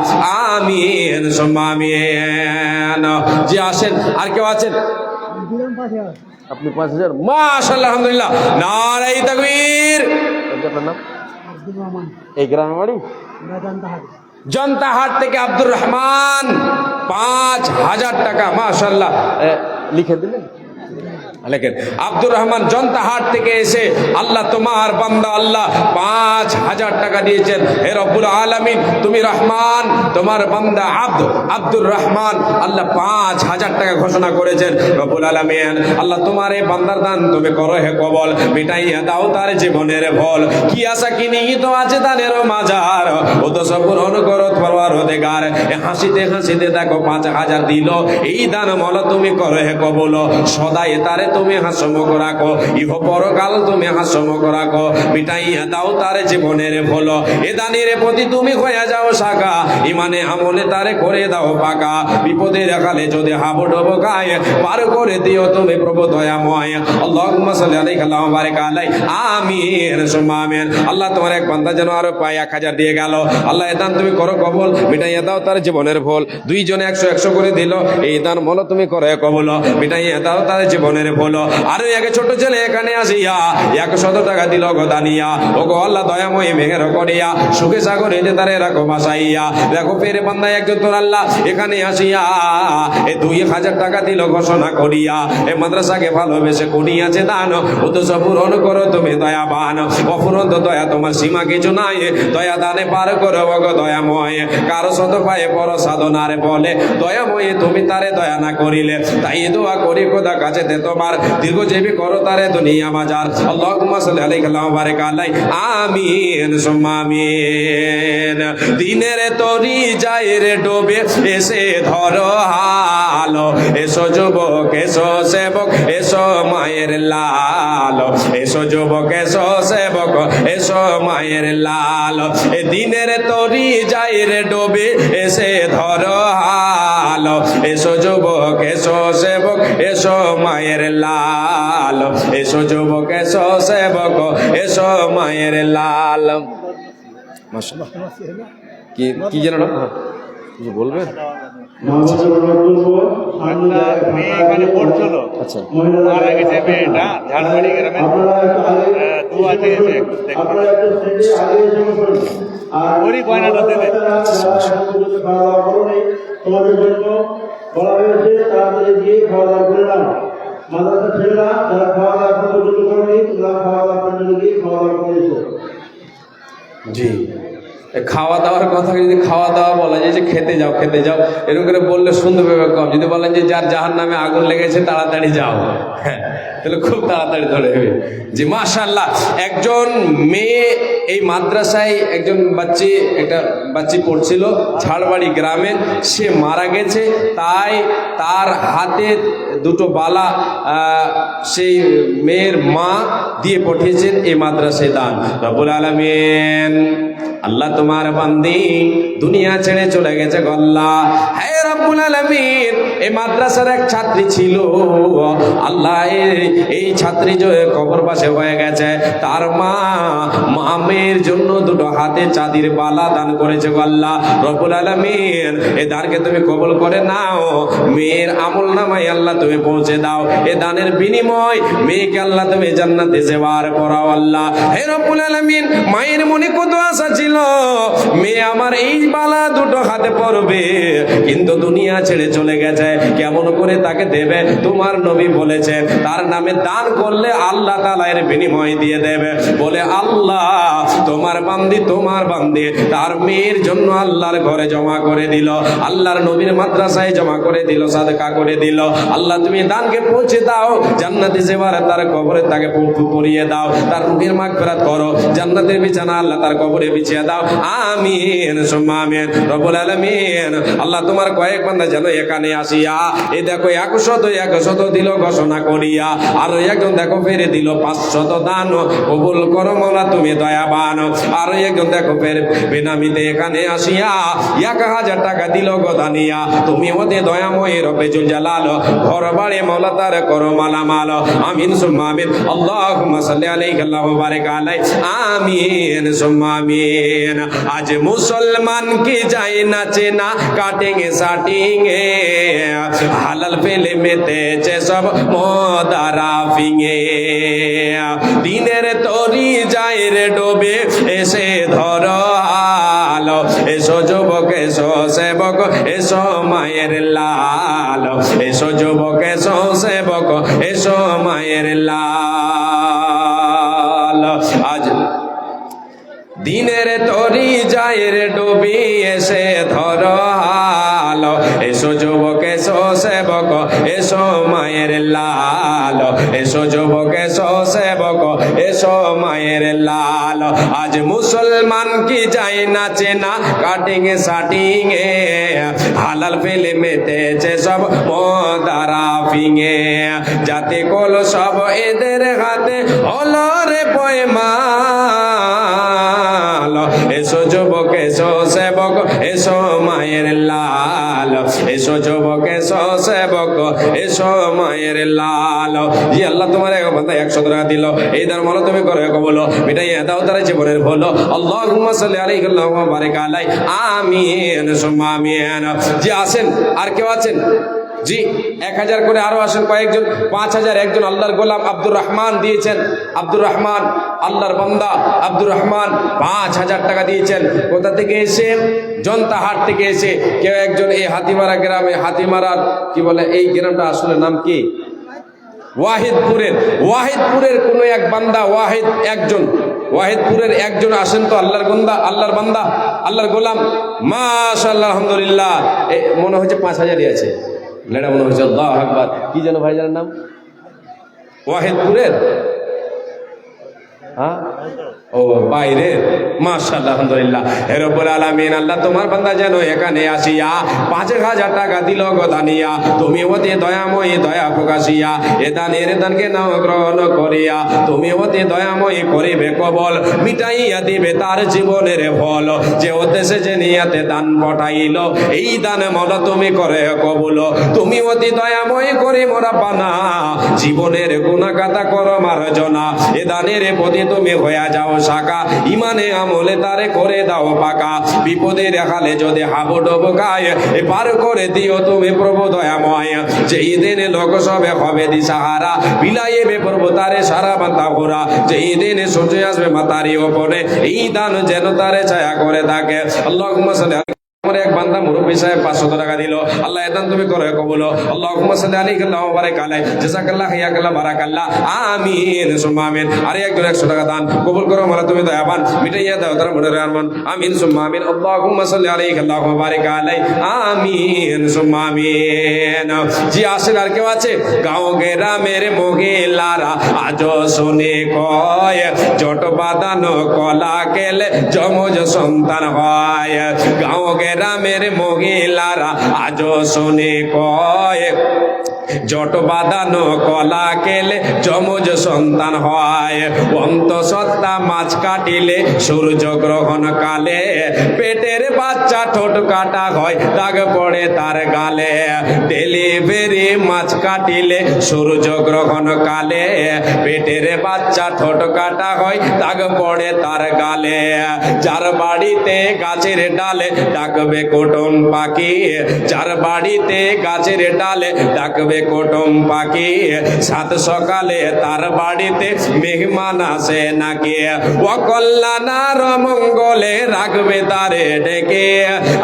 আমিন সুম্মা আমিন। জি আসেন, আর কেউ আছেন? আপনি 5000, মাশাআল্লাহ, আলহামদুলিল্লাহ, নারায়ে তাকবীর। আপনার নাম? আব্দুর রহমান। এই গ্রামের বাড়ি? জনতাহাট থেকে আব্দুর রহমান, 5000 টাকা, মাশাআল্লাহ। লিখে দিলেন? লেখেন আব্দুর রহমান জনতাহাট থেকে এসে আল্লাহ তোমার বান্দা আল্লাহ 5,000 টাকা দিয়েছেন। হে রব্বুল আলামিন, তুমি রহমান, তোমার বান্দা আব্দুর রহমান আল্লাহ 5,000 টাকা ঘোষণা করেছেন। রব্বুল আলামিন আল্লাহ তোমার এই বান্দার দান তুমি করো হে কবল, মিটাইয়া দাও তার জীবনের ভুল। কি আশা কি নিহিত আছে দানের মাজার, ও তো সব পূরণ করো পরওয়ারদিগার। হাসিতে হাসিতে দেখো 5,000 দিল, এই দান মল তুমি করো হে কবল। সদাই তারে তুমি হাসমুখ রাখো, ইহ পরকাল তুমি হাসমুখ রাখো, মিটাইয়া দাও তার জীবনের ভুল। এ দানের প্রতি তুমি হয়ে যাও শাখা, ইমানে আমলে তারে করে দাও পাকা। বিপদের কালে যদি হাবুডুবু খায়, পার করে দিও তুমি প্রভু দয়াময়। আল্লাহুম্মা সাল্লি আলাইহি ওয়া বারিক আলাইহি, আমিন সুম্মা আমিন। আল্লাহ তোমার এক বান্দা যেন আরো পায় 1,000 দিয়ে গেল। আল্লাহ এ দান তুমি করো কবুল, মিটাইয়া দাও তার জীবনের ভুল। দুইজনে 100 করে দিল, এই দান মল তুমি করো কবুল, মিটাইয়া দাও তার জীবনের ভুল। আরো এক ছোট ছেলে এখানে আসিয়া 100 টাকা দিল গদানিয়া, ও গো আল্লাহ দয়াময় মেহের করিয়া সুখে সাগরে যে তারে রাখো বাসাইয়া। দেখো পেরে বান্দা একজন তোর আল্লাহ এখানে আসিয়া এই 2,000 টাকা দিল ঘোষণা করিয়া, এ মাদ্রাসাকে ভালোবেসে করিয়াছে দান, ও তো সব পূরণ করো তুমি দয়াবান। অফুরন্ত দয়া তোমার সীমা কিছু নাই, দয়া দানে পার করো গো দয়াময়। কারো শত পায়ে পর সাধনার বলে, দয়াময় তুমি তারে দয়া না করিলে। তাই দোয়া করি খোদা কাছে তে তোমার দীর্ঘজীবী করো তারে দুনিয়া মাজার। আল্লাহুম্মা সাল্লি আলাইহি ওয়া বারিক আলাইহি, আমিন সুম্মা আমিন। দিনের তরি যায় রে ডোবে, এসে ধরো হালো, এসো যুবক এসো সেবক এসো মায়ের লাল, এসো যুবক এসো সেবক এসো মায়ের লাল। এ দিনের তরি যায় রে ডোবে, এসে ধরো হালো, এসো যুবক এসো সেবক এসো মায়ের লাল, এসো যুবক এসো সেবক এসো মায়ের লাল। মাশাআল্লাহ, কি যেন না কিছু বলবেন?
মেয়ে এখানে পড়ছিল,
আচ্ছা,
মারা গেছে মেয়েটা ঝাড়বাড়ি গ্রামে। দোয়া চেয়েছে, ওরই গয়নাটা দেবে।
তোমাদের জন্য বলা হয়েছে তাড়াতাড়ি গিয়ে খাওয়া দাওয়া করে নাও। মাদ্রাসা ছেলেরা যারা খাওয়া দাওয়া পর্যন্ত করেনি, তোমরা খাওয়া দাওয়া পর্যন্ত গিয়ে খাওয়া দাওয়া করেছো।
জি, খাওয়া দাওয়ার কথা যদি খাওয়া দাওয়া বলা যায় যে খেতে যাও খেতে যাও, এরকম করে বললে শুনতে পাবে কম। যদি বলেন যে যার জাহান্নামে আগুন লেগেছে তাড়াতাড়ি যাও, হ্যাঁ, তাহলে খুব তাড়াতাড়ি ধরে হবে। জি মাশাআল্লাহ, একজন মেয়ে এই মাদ্রাসায় একজন একটা বাচ্চি পড়ছিল ঝাড়বাড়ি গ্রামে, সে মারা গেছে। তাই তার হাতে 2টো বালা সেই মেয়ের মা দিয়ে পাঠিয়েছেন এই মাদ্রাসায় দান। রব্বুল আলামিন আল্লাহ তোমার বান্দি দুনিয়া ছেড়ে চলে গেছে গল্লা। হে রব্বুল আলামিন, এই মাদ্রাসার এক ছাত্রী ছিল আল্লাহ, এই ছাত্রী যে কবর পাশে হয়ে গেছে, তার মেয়ের জন্য 2টো হাতে চাঁদির বালা দান করেছে আল্লাহ। রব্বুল আলামিন এই দানকে তুমি কবুল করে নাও, মেয়ের আমল নামায় আল্লাহ তুমি পৌঁছে দাও। এ দানের বিনিময় মেয়েকে আল্লাহ তুমি জান্নাতে যাওয়ার পরাও আল্লাহ। হে রব্বুল আলামিন, মায়ের মনে কত আশা ছিল মেয়ে আমার এই বালা 2টো হাতে পড়বে, কিন্তু দুনিয়া ছেড়ে চলে গেছে, কেমন করে তাকে দেবে? তোমার নবী বলেছেন তার নামে দান করলে আল্লাহ তাআলা এর বিনিময় দিয়ে দেবে। বলে আল্লাহ তোমার বান্দি তার মেয়ের জন্য আল্লাহর ঘরে জমা করে দিল, আল্লাহর নবীর মাদ্রাসায় জমা করে দিল, সাদকা করে দিল। আল্লাহ তুমি দানকে পৌঁছে দাও, জান্নাতে যাওয়ার তার কবরে তাকে পরিয়ে দাও, তার রূহের মাগফিরাত করো, জান্নাতের বিছানা আল্লাহ তার কবরে বিছিয়ে দাও। আমিন সুম্মা আমিন। রব্বুল আলামিন আল্লাহ তোমার কয়েক বান্দা যেন এখানে আসিয়া এই দেখো 100 দিল ঘোষণা করিয়া, আর একজন দেখো ফেরে দিল 500 দান। কবুল করো মওলা তুমি দয়াবান। আর একজন দেখো ফের বেনামিতে এখানে আসিয়া 1000 টাকা দিল গদানিয়া, তুমি ওতে দয়াময় রব্বে জুল জালাল ঘর বাড়ি মওলা তার করো মালামাল। আমিন সুম্মা আমিন। আল্লাহুম্মা সাল্লি আলাইহি ওয়া বারিক আলাইহি, আমিন সুম্মা আমিন। আজ মুসলমান কি যায় নাচে না কাটেঙ্গে সাটিঙ্গে, হালাল ফেলে মেতেছে সব মদারা ফিঙে, দিনের তরি যায় রে ডোবে, এসে ধরো হালো, এসো যুবক এসো সেবক এসো মায়ের লাল, এসো যুবক এসো সেবক এসো মায়ের লাল। আজ দিনের তরি যায়ের ডুবি এসে ধর হাল, এসো যুবক এসো সেবক এসো মায়ের লাল, এসো যুবক এসো সেবক এসো মায়ের লাল। আজ মুসলমান কি যায় নাচে না কাটিং শাটিং এ, হালাল ফিল্মেতেছে সব মদারা ফিঙে, যাতে কল সব এদের হাতে হলো রে পয়মাল। এসো যুবক এসো সেবক এসো মায়ের লাল, এসো যুবক এসো সেবক এসো মায়ের লাল। জি আল্লাহ তোমার এক বান্দা 100 টাকা দিল, এই দান মালো তুমি করে বলো মিটাইয়া দাও তার জীবনের বলো। আল্লাহুম্মা সাল্লি আলাইহি ওয়া বারিক আলাইহি, আমিন সুম্মা আমিন। জি আসেন, আর কেউ আছেন? জি 1000 করে আরো আসেন কয়েকজন। 5000 একজন আল্লাহর গোলাম আব্দুর রহমান দিয়েছেন। আব্দুর রহমান আল্লাহর বান্দা আব্দুর রহমান 5000 টাকা দিয়েছেন। কোথা থেকে এসে? জনতাহাট থেকে এসে। কেউ একজন এই হাতিমারা গ্রামে, হাতিমারার কি বলে এই গ্রামটা আসলে নাম কি? ওয়াহিদপুরের কোন এক বান্দা, ওয়াহিদপুরের একজন আসেন তো আল্লাহর বান্দা আল্লাহর গোলাম। মাশাআল্লাহ আলহামদুলিল্লাহ। মনে হচ্ছে 5000ই আছে, লেডা মনে হচ্ছে। আল্লাহু আকবার। কি যেন ভাইজানের নাম? ওয়াহিদপুরের, হ্যাঁ ও বাইরে। মাশাআল্লাহ আলহামদুলিল্লাহ। হে রব্বুল আলামিন, আল্লাহ তোমার বান্দা যেন এখানে আসিয়া 5000 টাকা দিল গো দানিয়া, তুমি অতি দয়াময়ী দয়া প্রকাশিয়া এ দানকে নাও গ্রহণ করিয়া, তুমি অতি দয়াময়ী করিবে কবল, মিটাইয়া দিবে তার জীবনের ফল। যে উদ্দেশ্যে যে নিয়াতে দান পঠাইল, এই দান মওলা তুমি করে কবুল। তুমি অতি দয়াময়ী করি মোরা পানা, জীবনের গুনাহগাতা করো মার্জনা। এ দানের প্রতি তুমি হইয়া যাও শাখা, ইমানে আমলে তারে করে দাও পাকা। বিপদে দেখালে যদি হাবুডুবু গায়, পার করে দিও তুমি প্রভু দয়াময়। যেই দিনে লোক সবে হবে দিশাহারা, বিলাইবে প্রভু তারে সারা মাথা ঘোরা। যেই দিনে সূর্য আসবে মাতারি ওপরে, এই দান যেন তারে ছায়া করে থাকে। আল্লাহুম্মা সাল্লি আমার এক বান্দা মুরব্বী সাহেব 500 টাকা দিল, আল্লাহ এদান তুমি করে কবুল। আল্লাহুম্মা সাল্লি আলাইহি ওয়া বারিক আলাইহি, জাযাকাল্লাহ হিয়াকাল্লাহ বারাকাল্লাহ, আমিন সুম্মা আমিন। আরে একজন 100 টাকা দান কবুল করো মালা তুমি দয়াবান, মিটাইয়া দাও তার মনের আরমান। আমিন সুম্মা আমিন। আল্লাহুম্মা সাল্লি আলাইহি ওয়া বারিক আলাইহি, আমিন সুম্মা আমিন। জি আসেন, আর কেউ আছে? গাঁও গ্রামের মহিলারা আজও শুনে কয়, জট বাঁধানো কলা কেলে যমজ সন্তান হয়। গাঁও গ্রামের মহিলারা আজও শুনে কয়, জট বাঁধানো কলা কেলে যমজ সন্তান হয়। অন্তঃসত্ত্বা মাছ কাটিলে সূর্য গ্রহণ কালে, পেটের বাচ্চা ঠোঁট কাটা হয় দাগ পড়ে তার গালে। ডেলিভারি মাছ কাটিলে সূর্য গ্রহণ কালে, পেটের বাচ্চা ঠোঁট কাটা হয় দাগ পড়ে তার গালে। যার বাড়িতে গাছের ডালে ডাকবে কুটুম পাখি, যার বাড়িতে গাছের ডালে ডাকবে কুটুম পাখি, সাত সকালে তার বাড়িতে মেহমান আসে নাকি। অকল্যাণ মঙ্গলে রাখবে তারে ডেকে,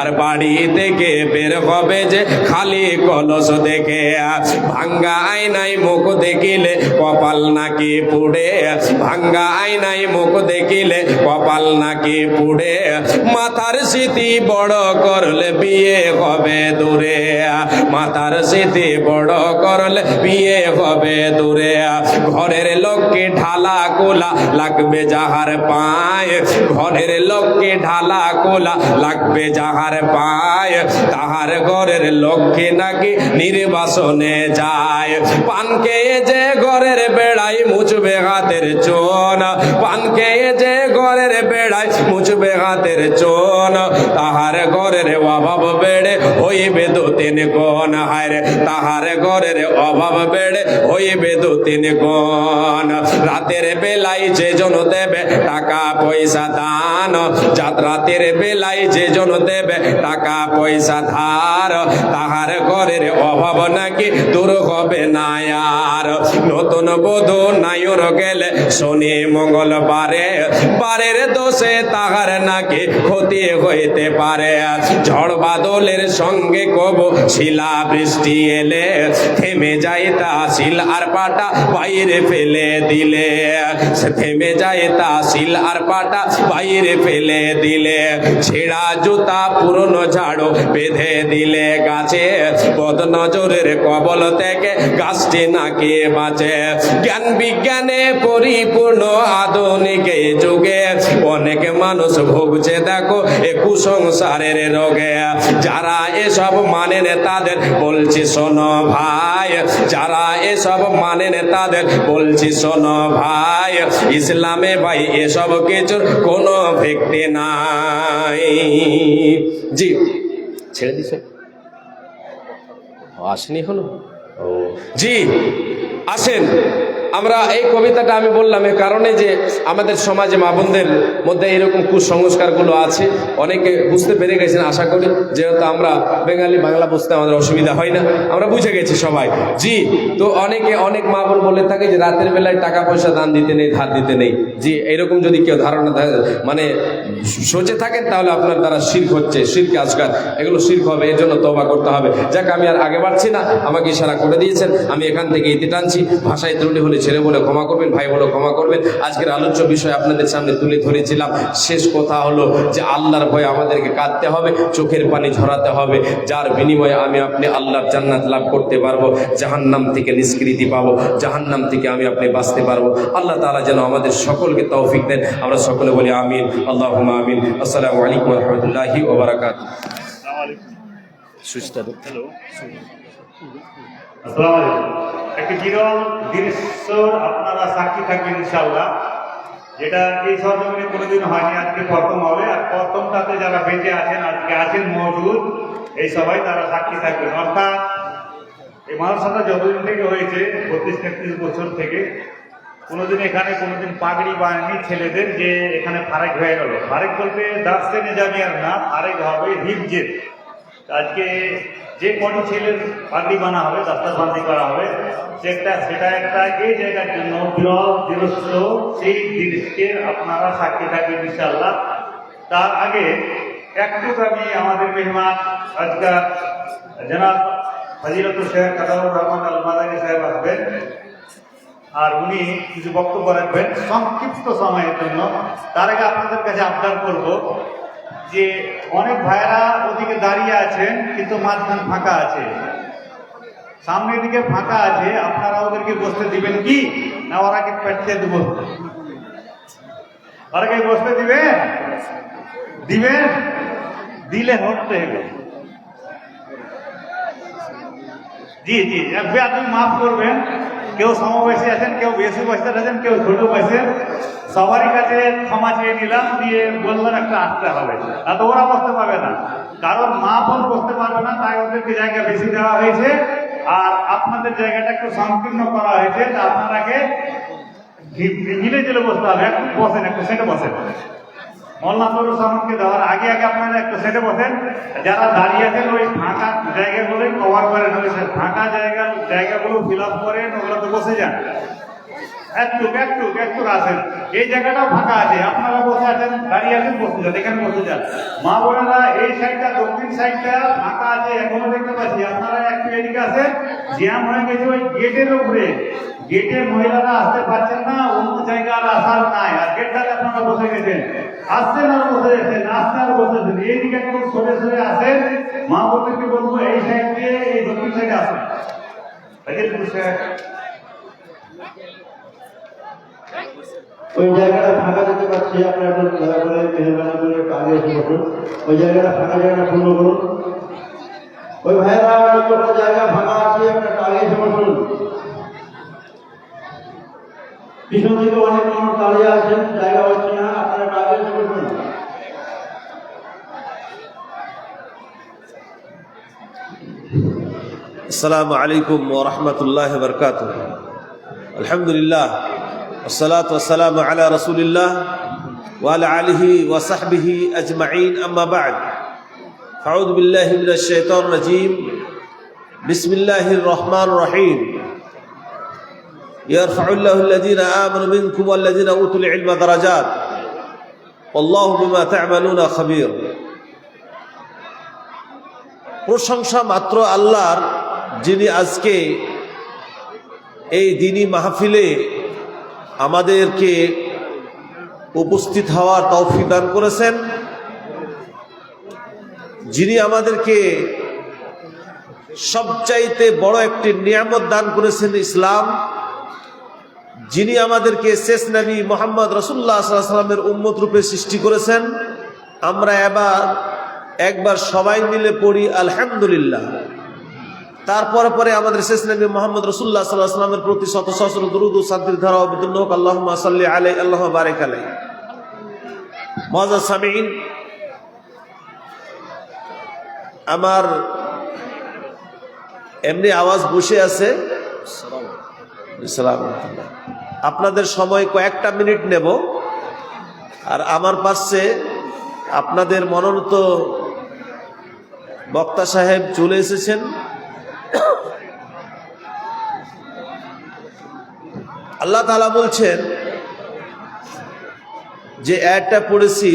আর বাড়ি থেকে বের হবে যে খালি কলস দেখে। ভাঙ্গা আয়নায় মুখ দেখিলে কপাল নাকি পুড়ে, ভাঙ্গা আয়নায় মুখ দেখিলে কপাল নাকি পুড়ে। মাথার স্মৃতি বড় করলে বিয়ে হবে দূরে, মাথার স্মৃতি বড় করলে বিয়ে হবে দূরে। ঘরের লোককে ঢালা কোলা লাগবে যাহার পায়, ঘরের লোককে ঢালা কোলা লাগবে যাহার পায়, তাহার ঘরের লোককে নাকি নির্বাসনে যায়। পান খেয়ে যে ঘরের বেড়ায় মুছবে হাতের চোন, পান খেয়ে যে ঘরের বেড়ায় মুছবে হাতের চোন, তাহার ঘরের অভাব বেড়ে হইবে 2-3 গুণ। হায় তাহার ঘরের অভাব বেড়ে হইবে 2-3 গুণ। রাতের বেলায় যে জন দেবে টাকা পয়সা দান, রাতের বেলায় যে জন দেবে টাকা পয়সা ধার, তাহার ঘরের অভাব নাকি দূর হবে না আর। নতুন বধূ নাইর গেলে শনি মঙ্গলবারে, বারের দোষে তাহার নাকি ক্ষতি হইতে পারে। ঝড় বাদলের সঙ্গে কব শিলা বৃষ্টি এলে, থেমে যায় তা শিল আর পাটা বাইরে ফেলে দিলে, থেমে যায় তা শিল আর পাটা বাইরে ফেলে দিলে। ছেঁড়া জুতা পুরনো ঝাড়ু বেঁধে দিলে গাছে, বদনজরের কবল থেকে গাছটি নাকি বাঁচে। জ্ঞান বিজ্ঞানে পরিপূর্ণ আধুনিক যুগে অনেক মানুষ ভুগছে দেখো এ কুসংসারের রোগে। যারা এসব মানেন তাদের বলছি শোনো ভাই, যারা এসব মানেন তাদের বলছি শোনো ভাই, ইসলামে ভাই এসব কিছুর কোনো ভিত্তি নাই। জি ছেড়ে দিছে, আসেনি হলো। জি আসেন, আমরা এই কবিতাটা আমি বললাম এর কারণে যে আমাদের সমাজে মা বোনদের মধ্যে এরকম কুসংস্কারগুলো আছে, অনেকে বুঝতে পেরে গেছেন আশা করি, যেহেতু আমরা বেঙ্গালি বাংলা বুঝতে আমাদের অসুবিধা হয় না, আমরা বুঝে গেছি সবাই। জি, তো অনেক মা বোন বলে থাকে যে রাতের বেলায় টাকা পয়সা দান দিতে নেই, ধার দিতে নেই। জি, এরকম যদি কেউ ধারণা মানে সোচে থাকেন তাহলে আপনার দ্বারা শিরক হচ্ছে, শিরকে আসগার, এগুলো শিরক হবে, এর জন্য তওবা করতে হবে। যাক, আমি আর আগে বাড়ছি না, আমাকে ইশারা করে দিয়েছেন, আমি এখান থেকে ইতি টানছি। ভাষায় ত্রুটি হলে ছেলে বলে ক্ষমা করবেন, ভাই বলে ক্ষমা করবেন। আজকের আলোচ্য বিষয় আপনাদের সামনে তুলে ধরেছিলাম। শেষ কথা হলো যে আল্লাহর ভয়ে আমাদেরকে কাঁদতে হবে, চোখের পানি ঝরাতে হবে, যার বিনিময়ে আমি আপনি আল্লাহর জান্নাত লাভ করতে পারবো, জাহান্নাম থেকে নিষ্কৃতি পাবো, জাহান্নাম থেকে আমি আপনি বাঁচতে পারবো। আল্লাহ তাআলা যেন আমাদের সকলকে তৌফিক দেন। আমরা সকলে বলি আমিন, আল্লাহুম্মা আমিন। আসসালামু আলাইকুম ওয়া রাহমাতুল্লাহি ওয়া বারাকাতুহু। সুস্থ
হ্যালো, আসসালামু আলাইকুম। একটি বিরল দৃশ্য আপনারা সাক্ষী থাকবেন ইনশাআল্লাহ, যেটা এই সরজমিনে কোনোদিন হয়নি, আজকে প্রথম হবে। আর প্রথমটাতে যারা বেঁচে আছেন, আজকে আছেন মওজুদ, এই সবাই তারা সাক্ষী থাকবেন। অর্থাৎ এই মাদ্রাসাটা যতদিন থেকে হয়েছে, 32-33 বছর থেকে, কোনোদিন এখানে কোনোদিন পাগড়ি বানায়নি ছেলেদের, যে এখানে ফারেক হয়ে গেল। ফারেক বলতে দার্সে নিজামিয়ার না, ফারেক হবে হিফজের। আজকে যে কটি ছেলের পাগড়ি বানা হবে, দাস্তারবন্দি করা হবে, সেটা একটা এই জায়গার জন্য বিরল দৃশ্য। সেই দৃশ্যের আপনারা সাক্ষী থাকবেন ইনশাআল্লাহ। তার আগে একটু আমি আমাদের মেহমান আজকাল জনাব ফজিলতুল শেখ কাদাউর রহমান আল মাদানী সাহেব আসবেন, আর উনি কিছু বক্তব্য রাখবেন সংক্ষিপ্ত সময়ের জন্য। তার আগে আপনাদের কাছে আবদার করব যে অনেক ভাইয়েরা ওদিকে দাঁড়িয়ে আছেন, কিন্তু মাঝখান ফাঁকা আছে, সামনের দিকে ফাঁকা আছে, আপনারা ওদেরকে বসতে দিবেন কি না ওরাকে পেটতে দেব? ওরাকে বসতে দিবেন? দিবেন? দিলে হতে হবে। জি জি, আপনি মাফ করবেন, কেউ সমবয়সী আছেন, কেউ বেশি বয়সের আছেন, কেউ ছোট বয়সের, সবারই কাছে ক্ষমা চেয়ে নিলাম, দিয়ে বললাম একটা আসতে হবে, তা তো ওরা বসতে পারবে না, কারণ মা বোন বসতে পারবে না, তাই ওদেরকে জায়গা বেশি দেওয়া হয়েছে। আর আপনাদের জায়গাটা একটু সংকীর্ণ করা হয়েছে, তা আপনারাকে মিলে জেলে বসতে হবে। একটু বসেন, একটু সেটে বসেন। মোল্লাপুর সামনকে দেওয়ার আগে আপনারা একটু সেটে বসেন। যারা দাঁড়িয়ে আছেন ওই ফাঁকা জায়গাগুলো কভার করেন, ওই ফাঁকা জায়গাগুলো ফিল আপ করেন, ওগুলোতে বসে যান। একটু আসেন, এই জায়গাটাও ফাঁকা আছে, আপনারা বসে আছেন, দাঁড়িয়ে আছেন, বসে যান, এখানে বসে যান। মা বোনেরা এই সাইডটা, দক্ষিণ সাইডটা ফাঁকা আছে, এখনো দেখতে পাচ্ছি। আপনারা একটু এদিকে আসেন, জ্যাম হয়ে গেছে ওই গেটের উপরে, গেটে মহিলারা আসতে পারছেন না, অন্য জায়গা আর আসার নাই, আর গেটটাতে আপনারা বসে গেছেন, আসছেন আর বসে গেছেন, আসছেন আর বসেছেন। এইদিকে একটু সরে আসেন, মা বোনদেরকে বলবো এই সাইড দিয়ে এই দক্ষিণ সাইডে আসেন।
ওই জায়গাটা ফাঁকা দিতে পারছি, আপনারা একটু দয়া করে মেহরবানি করে একটু আগে এসে বসুন, ওই জায়গাটা ফাঁকা, জায়গাটা পূর্ণ করুন। ওই ভাইয়েরা যতটা জায়গা ফাঁকা আছে আপনারা একটু আগে এসে বসুন। পিছন থেকে অনেক মানুষ দাঁড়িয়ে আছেন, জায়গা হচ্ছে না, আপনারা একটু আগে এসে বসুন।
السلام عليكم ورحمة الله وبركاته. الحمد لله والصلاة والسلام على رسول الله وعلى آله وصحبه أجمعين. أما بعد، أعوذ بالله من الشيطان الرجيم. بسم الله الرحمن الرحيم. يرفع الله الذين آمنوا منكم والذين أوتوا العلم درجات والله بما تعملون خبير. প্রশংসা মাত্র আল্লাহর, যিনি আজকে এই দিনী মাহফিলে আমাদেরকে উপস্থিত হওয়ার তৌফিক দান করেছেন, যিনি আমাদেরকে সবচাইতে বড় একটি নিয়ামত দান করেছেন ইসলাম, যিনি আমাদেরকে শেষ নবী মুহাম্মদ রাসূলুল্লাহ সাল্লাল্লাহু আলাইহি ওয়াসাল্লামের উম্মত রূপে সৃষ্টি করেছেন। আমরা একবার সবাই মিলে পড়ি আলহামদুলিল্লাহ। তারপরে আমাদের শেষ নবী মুহাম্মদ রাসূলুল্লাহ সাল্লাল্লাহু আলাইহি ওয়াসাল্লামের প্রতি শত সহস্র দরুদ ও শান্তির ধারা অবতীর্ণ হোক। আল্লাহুম্মা সাল্লি আলাইহি আল্লাহুম্মা বারিক আলাইহি। মুআজ্জাজ সামিঈন, আমার এমনি আওয়াজ বসে আছে। আপনাদের সময় কয়েকটা মিনিট নেব, আর আমার পাশে আপনাদের মনোনীত বক্তা সাহেব চলে এসেছেন। আল্লাহ তাআলা বলছেন, যে আয়াতটা পড়েছি,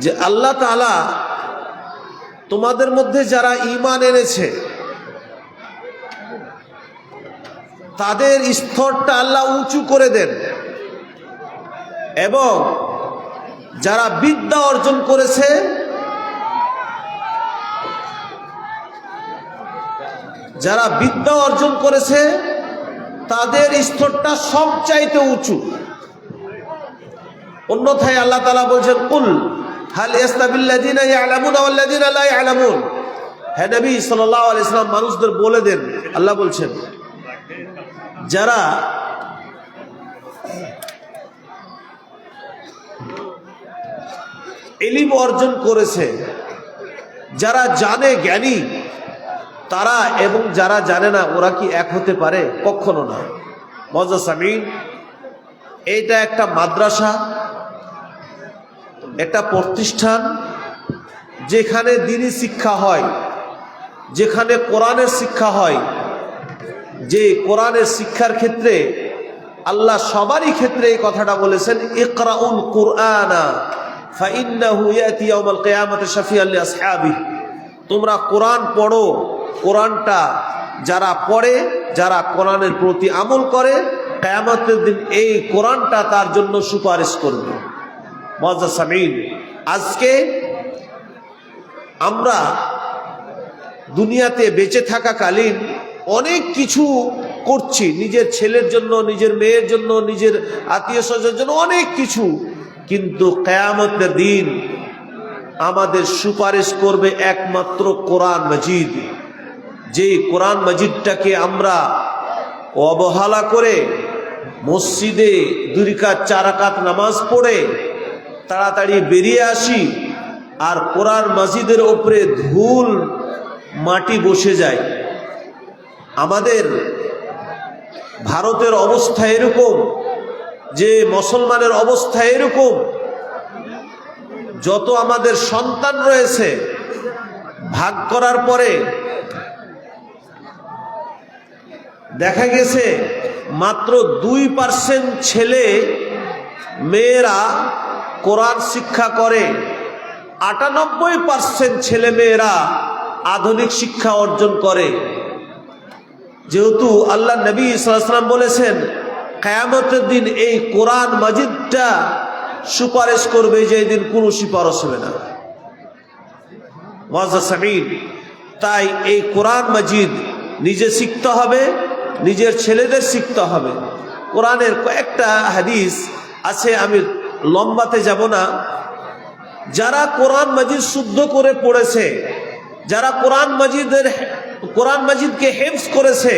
যে আল্লাহ তাআলা তোমাদের মধ্যে যারা ঈমান এনেছে তাদের স্তরটা আল্লাহ উঁচু করে দেন, এবং যারা বিদ্যা অর্জন করেছে তাদের স্তরটা সবচাইতে উঁচু। অন্যথায় আল্লাহ তাআলা বলছেন, কুল হাল ইস্তাবিল্লাযিনা ইয়ালামুনা ওয়াল্লাযিনা লা ইয়ালামুন। হে নবী সাল্লাল্লাহু আলাইহি ওয়াসাল্লাম, মানুষদের বলে দেন, আল্লাহ বলছেন, যারা ইলম অর্জন করেছে, যারা জানে, জ্ঞানী, তারা এবং যারা জানে না, ওরা কি এক হতে পারে? কখনো না। মুআজ্জাজ সামিঈন, এইটা একটা মাদ্রাসা, একটা প্রতিষ্ঠান, যেখানে দ্বীনি শিক্ষা হয়, যেখানে কোরআনের শিক্ষা হয়। যে কোরআনের শিক্ষার ক্ষেত্রে আল্লাহ সবারই ক্ষেত্রে এই কথাটা বলেছেন, ইকরাউল কুরআনা ফাইন্নাহু ইয়াতি ইয়াউমাল কিয়ামাতি শাফিআন লিআসহাবিহি। তোমরা কোরআন পড়ো, কোরআনটা যারা পড়ে, যারা কোরআনের প্রতি আমল করে, কিয়ামতের দিন এই কোরআনটা তার জন্য সুপারিশ করবে। মুআজ্জাজ সামিঈন, আজকে আমরা দুনিয়াতে বেঁচে থাকাকালীন অনেক কিছু করছি, নিজের ছেলের জন্য, নিজের মেয়ের জন্য, নিজের আত্মীয় স্বজনের জন্য, অনেক কিছু, কিন্তু কিয়ামতের দিন আমাদের সুপারিশ করবে একমাত্র কোরআন মাজিদ। যে কোরআন মাজিদটাকে আমরা অবহেলা করে মসজিদে 2 রাকাত 4 রাকাত নামাজ পড়ে তাড়াতাড়ি বেরিয়ে আসি, আর কোরআন মাজিদের উপরে ধুল মাটি বসে যায়। আমাদের ভারতের অবস্থা এরকম, যে মুসলমানের অবস্থা এরকম, যত আমাদের সন্তান রয়েছে ভাগ করার পরে দেখা গেছে মাত্র 2% ছেলে মেয়েরা কোরআন শিক্ষা করে, 98% ছেলে মেয়েরা আধুনিক শিক্ষা অর্জন করে। যেহেতু আল্লাহ নবী সাল্লাল্লাহু আলাইহি ওয়াসাল্লাম বলেছেন, কিয়ামতের দিন এই কোরআন মাজিদটা সুপারিশ করবে, যে দিন কোনো সুপারিশ হবে না। মুআজ্জাজ সামিঈন, তাই এই কোরআন মাজিদ নিজে শিখতে হবে, নিজের ছেলেদের শিখতে হবে। কোরআনের কয়েকটা হাদিস আছে, আমি লম্বাতে যাব না। যারা কোরআন মাজিদ শুদ্ধ করে পড়েছে, যারা কোরআন মাজিদকে হেফজ করেছে,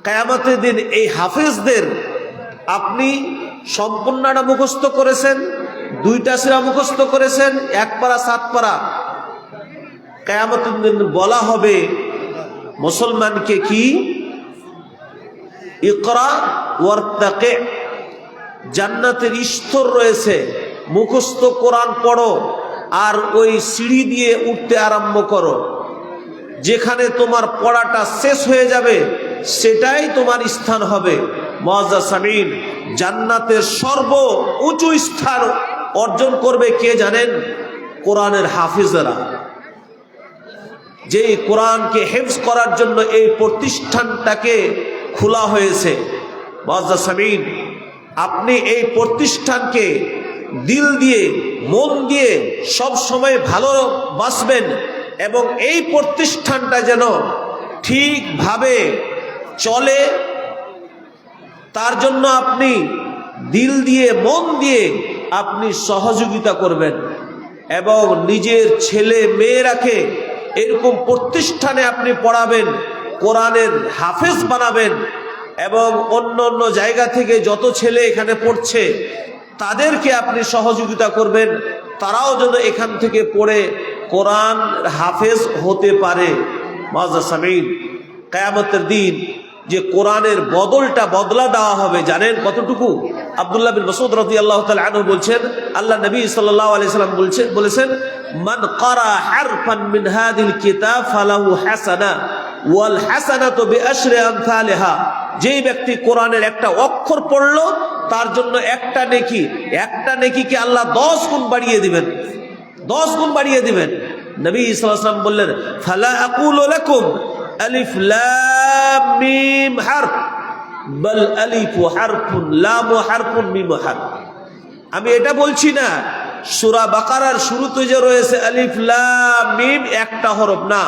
কিয়ামতের দিন এই হাফেজদের আপনি সম্পূর্ণটা মুখস্থ করেছেন, 2টা সূরা মুখস্থ করেছেন, 1 পারা 7 পারা, কিয়ামতের দিন বলা হবে মুসলমানকে কি, ইকরা ওয়ারতাকি, জান্নাতের স্তর রয়েছে, মুখস্থ কোরআন পড়ো আর ওই সিঁড়ি দিয়ে উঠতে আরম্ভ করো। যেখানে তোমার পড়াটা শেষ হয়ে যাবে সেটাই তোমার স্থান হবে। মুআজ্জাজ সামিন, জান্নাতের সর্ব উঁচু স্থান অর্জন করবে কে জানেন? কোরআনের হাফিজরা। যে কোরআনকে হেফজ করার জন্য এই প্রতিষ্ঠানটাকে খোলা হয়েছে। মুআজ্জাজ সামিন, আপনি এই প্রতিষ্ঠানকে দিল দিয়ে মন দিয়ে সব সময় ভালোবাসবেন এবং এই প্রতিষ্ঠানটা যেন ঠিকভাবে চলে তার জন্য আপনি দিল দিয়ে মন দিয়ে আপনি সহযোগিতা করবেন এবং নিজের ছেলে মেয়েরাকে এরকম প্রতিষ্ঠানে আপনি পড়াবেন, কোরআনের হাফেজ বানাবেন এবং অন্য অন্য জায়গা থেকে যত ছেলে এখানে পড়ছে তাদেরকে আপনি সহযোগিতা করবেন, তারাও যেন এখান থেকে পড়ে কোরআন হাফেজ হতে পারে। মুআজ্জাজ সামিন, কিয়ামতের দিন যে কোরআনের বদলটা বদলা দেওয়া হবে জানেন কতটুকু? আব্দুল্লাহ বিন মাসউদ রাদিয়াল্লাহু তাআলা আনহু বলছেন, আল্লাহ নবী সাল্লাল্লাহু আলাইহি সাল্লাম বলেছেন, মান ক্বারা হারফান মিন হাদিল কিতাব ফালাহু হাসানা ওয়াল হাসানাতু বিআশরি আমসালিহা। যেই ব্যক্তি কোরআনের একটা অক্ষর পড়লো তার জন্য একটা নেকিকে আল্লাহ 10 গুণ বাড়িয়ে দিবেন, 10 গুণ বাড়িয়ে দিবেন। নবী সাল্লাল্লাহু আলাইহি ওয়াসাল্লাম বললেন, ফালা আকুলু লাকুম আলিফ লাম মিম হারফ বাল আলিফু হারফুন লামু হারফুন মিমু হারফ। আমি এটা বলছি না সূরা বাকারার শুরুতে যে রয়েছে আলিফ লাম মিম একটা হরফ না,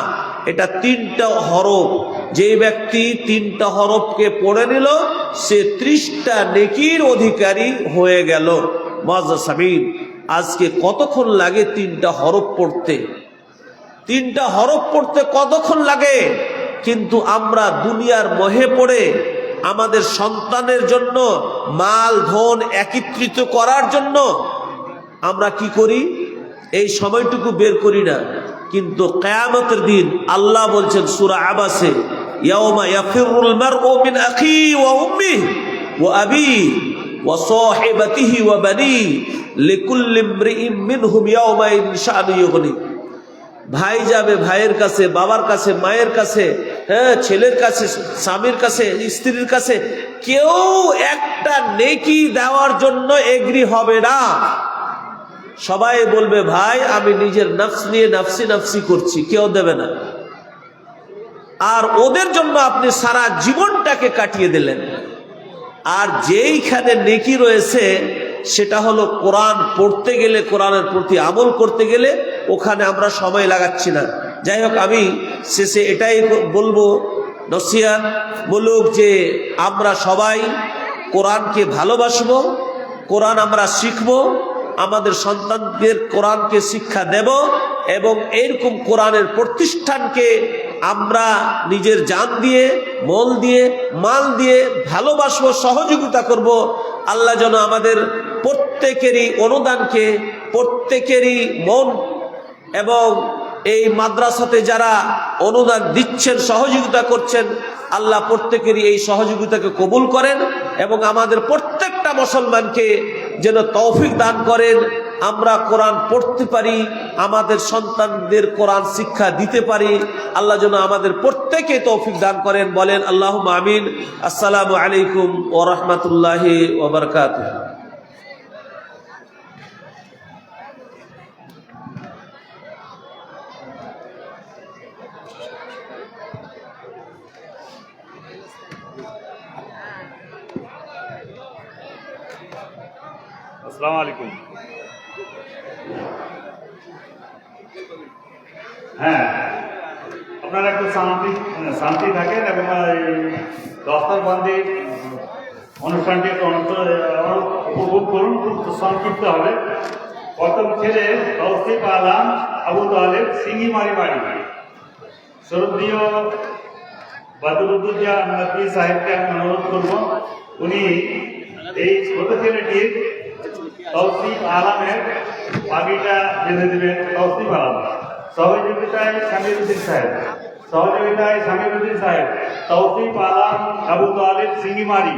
এটা 3টা হরফ। যে ব্যক্তি 3টা হরফকে পড়ে নিল সে 30টা নেকির অধিকারী হয়ে গেল। মুআজ্জাজ সামিন, আজকে কতক্ষণ লাগে 3টা হরফ পড়তে? 3টা হরফ পড়তে কতক্ষণ লাগে? কিন্তু আমরা দুনিয়ার মোহে পড়ে আমাদের সন্তানের জন্য মাল ধন একত্রিত করার জন্য আমরা কি করি? এই সময়টুকু বের করি না। কিন্তু কিয়ামতের দিন আল্লাহ বলছেন সূরা আবাসে, ইয়াউমা ইয়াফিরুল মারউ মিন আখিহি ওয়া উম্মিহি ওয়া আবিহি ওয়া সাহিবাতিহি ওয়া বানিহি লিকুল্লি ইমরিইন মিনহুম ইয়াউমাইযিন শাআনু ইউগনি। ভাই যাবে ভাইয়ের কাছে, বাবার কাছে, মায়ের কাছে, ছেলের কাছে, স্বামীর কাছে, স্ত্রীর কাছে, কেউ একটা নেকি দেওয়ার জন্য এগ্রি হবে না। সবাই বলবে ভাই আমি নিজের নফস নিয়ে নাফসি করছি, কেউ দেবে না। আর ওদের জন্য আপনি সারা জীবনটাকে কাটিয়ে দিলেন। আর যেইখানে নেকি রয়েছে সেটা হলো কোরআন পড়তে গেলে, কোরআনের প্রতি আমল করতে গেলে ওখানে আমরা সময় লাগাচ্ছি না। যাই হোক, আমি শেষে এটাই বলবো, নসিহত বলুক যে আমরা সবাই কোরআনকে ভালোবাসবো, কোরআন আমরা শিখবো, আমাদের সন্তানদের কোরআনকে শিক্ষা দেব এবং এরকম কোরআনের প্রতিষ্ঠানকে আমরা নিজের জান দিয়ে, মন দিয়ে, মাল দিয়ে ভালোবাসবো, সহযোগিতা করব। আল্লাহ যেন আমাদের প্রত্যেকেরই অনুদানকে, প্রত্যেকেরই মন এবং এই মাদ্রাসাতে যারা অনুদান দিচ্ছেন, সহযোগিতা করছেন, আল্লাহ প্রত্যেকেরই এই সহযোগিতাকে কবুল করেন এবং আমাদের প্রত্যেকটা মুসলমানকে যেন তৌফিক দান করেন, আমরা কোরআন পড়তে পারি, আমাদের সন্তানদের কোরআন শিক্ষা দিতে পারি। আল্লাহ যেন আমাদের প্রত্যেকে তৌফিক দান করেন। বলেন আল্লাহুম্মা আমিন। আসসালামু আলাইকুম ওয়া রাহমাতুল্লাহি ওয়া বারাকাতুহু।
আসসালামু আলাইকুম। হ্যাঁ, আপনারা একটু শান্তি থাকেন এবং দস্তরবন্দি অনুষ্ঠানটি একটু উপভোগ করুন। খুব সংক্ষিপ্ত হবে। প্রথম ছেলে তৌসিফ আলম আবু তালেব, সিঙ্গিমারি বাড়ি। শ্রদ্ধেয় বদরুদ্দোজা নদী সাহেবকে আমি অনুরোধ করব, উনি এই ছোট ছেলেটির তৌসিফ আলমের বাড়িটা বেঁধে দেবেন। তৌসিফ আলম। সহযোগিতায় সামিরুদ্দিন সাহেব, সহযোগিতায় সামিরুদ্দিন সাহেব, তৌফিক আলম আবু তালিব সিঙ্গিমারি।